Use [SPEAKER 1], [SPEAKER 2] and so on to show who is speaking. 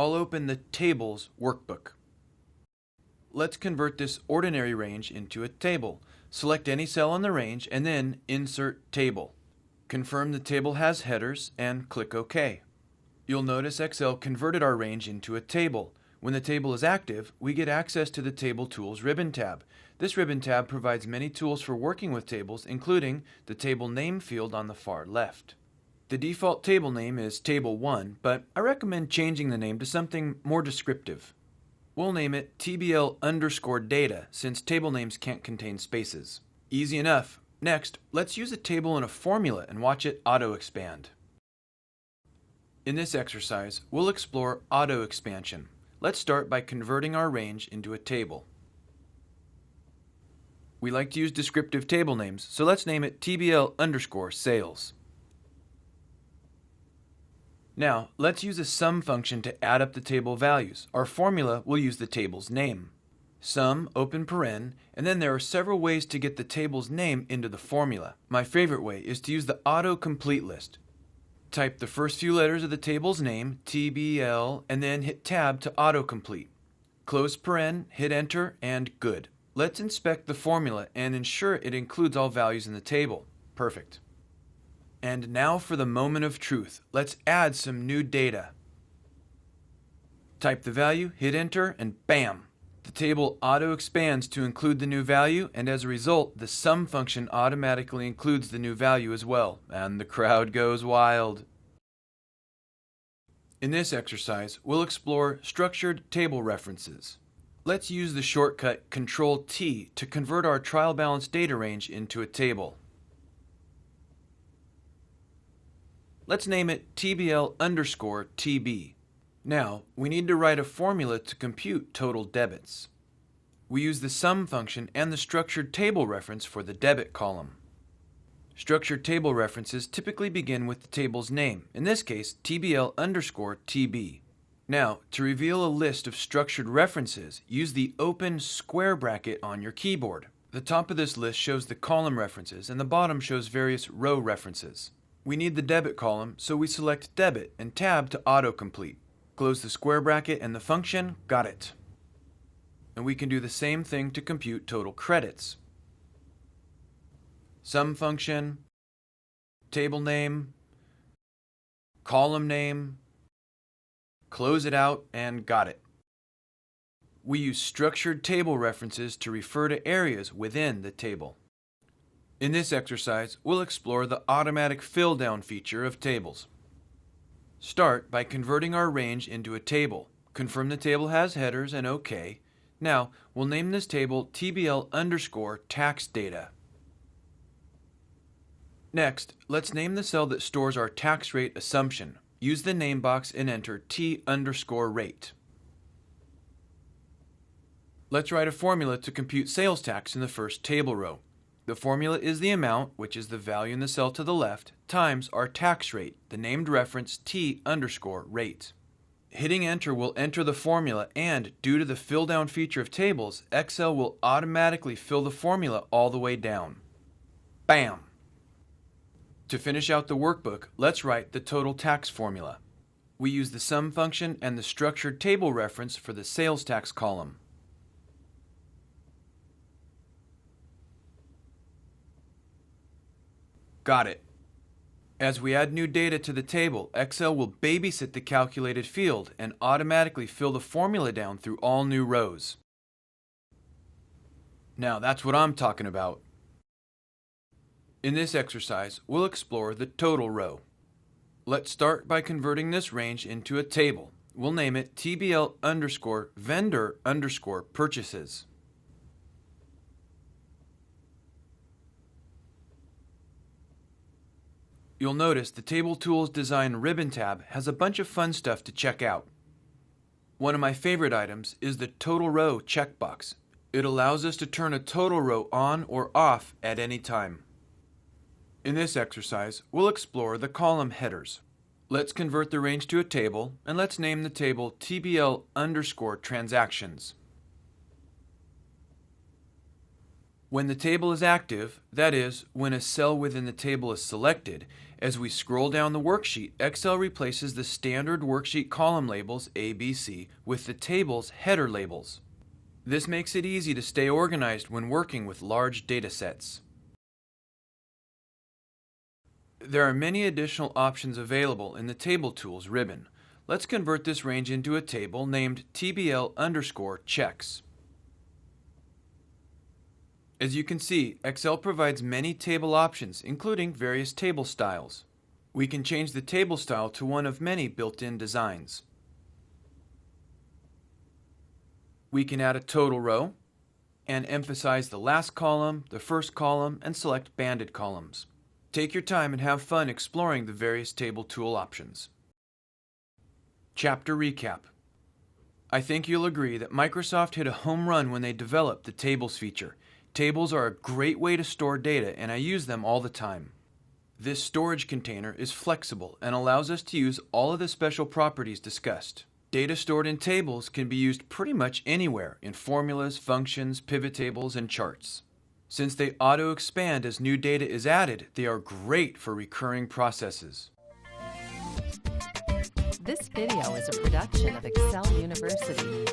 [SPEAKER 1] I'll open the Tables workbook. Let's convert this ordinary range into a table. Select any cell on the range and then Insert Table. Confirm the table has headers and click OK. You'll notice Excel converted our range into a table. When the table is active, we get access to the Table Tools ribbon tab. This ribbon tab provides many tools for working with tables, including the table name field on the far left. The default table name is Table 1, but I recommend changing the name to something more descriptive. We'll name it TBL_data since table names can't contain spaces. Easy enough. Next, let's use a table in a formula and watch it auto-expand. In this exercise, we'll explore auto-expansion. Let's start by converting our range into a table. We like to use descriptive table names, so let's name it TBL_sales. Now, let's use a sum function to add up the table values. Our formula will use the table's name. Sum, open paren, and then there are several ways to get the table's name into the formula. My favorite way is to use the autocomplete list. Type the first few letters of the table's name, TBL, and then hit Tab to autocomplete. Close paren, hit Enter, and good. Let's inspect the formula and ensure it includes all values in the table. Perfect. And now for the moment of truth. Let's add some new data. Type the value, hit Enter, and bam! The table auto-expands to include the new value, and as a result, the sum function automatically includes the new value as well, and the crowd goes wild. In this exercise, we'll explore structured table references. Let's use the shortcut Control-T to convert our trial balance data range into a table. Let's name it TBL_TB. Now, we need to write a formula to compute total debits. We use the sum function and the structured table reference for the debit column. Structured table references typically begin with the table's name, in this case TBL_TB. Now, to reveal a list of structured references, use the open square bracket on your keyboard. The top of this list shows the column references and the bottom shows various row references. We need the debit column, so we select Debit and Tab to autocomplete. Close the square bracket and the function, got it. And we can do the same thing to compute total credits. Sum function, table name, column name, close it out, and got it. We use structured table references to refer to areas within the table. In this exercise, we'll explore the automatic fill down feature of tables. Start by converting our range into a table. Confirm the table has headers and OK. Now, we'll name this table TBL_tax-data. Next, let's name the cell that stores our tax rate assumption. Use the name box and enter T_rate. Let's write a formula to compute sales tax in the first table row. The formula is the amount, which is the value in the cell to the left, times our tax rate, the named reference T_rate. Hitting Enter will enter the formula, and due to the fill down feature of tables, Excel will automatically fill the formula all the way down. Bam! To finish out the workbook, let's write the total tax formula. We use the sum function and the structured table reference for the sales tax column. Got it. As we add new data to the table, Excel will babysit the calculated field and automatically fill the formula down through all new rows. Now that's what I'm talking about. In this exercise, we'll explore the total row. Let's start by converting this range into a table. We'll name it TBL_vendor_purchases. You'll notice the Table Tools Design ribbon tab has a bunch of fun stuff to check out. One of my favorite items is the Total Row checkbox. It allows us to turn a total row on or off at any time. In this exercise, we'll explore the column headers. Let's convert the range to a table, and let's name the table TBL_transactions. When the table is active, that is, when a cell within the table is selected, as we scroll down the worksheet, Excel replaces the standard worksheet column labels A, B, C with the table's header labels. This makes it easy to stay organized when working with large data sets. There are many additional options available in the Table Tools ribbon. Let's convert this range into a table named TBL_checks. As you can see, Excel provides many table options, including various table styles. We can change the table style to one of many built-in designs. We can add a total row and emphasize the last column, the first column, and select banded columns. Take your time and have fun exploring the various table tool options. Chapter Recap. I think you'll agree that Microsoft hit a home run when they developed the Tables feature. Tables are a great way to store data, and I use them all the time. This storage container is flexible and allows us to use all of the special properties discussed. Data stored in tables can be used pretty much anywhere in formulas, functions, pivot tables, and charts. Since they auto-expand as new data is added, they are great for recurring processes.
[SPEAKER 2] This video is a production of Excel University.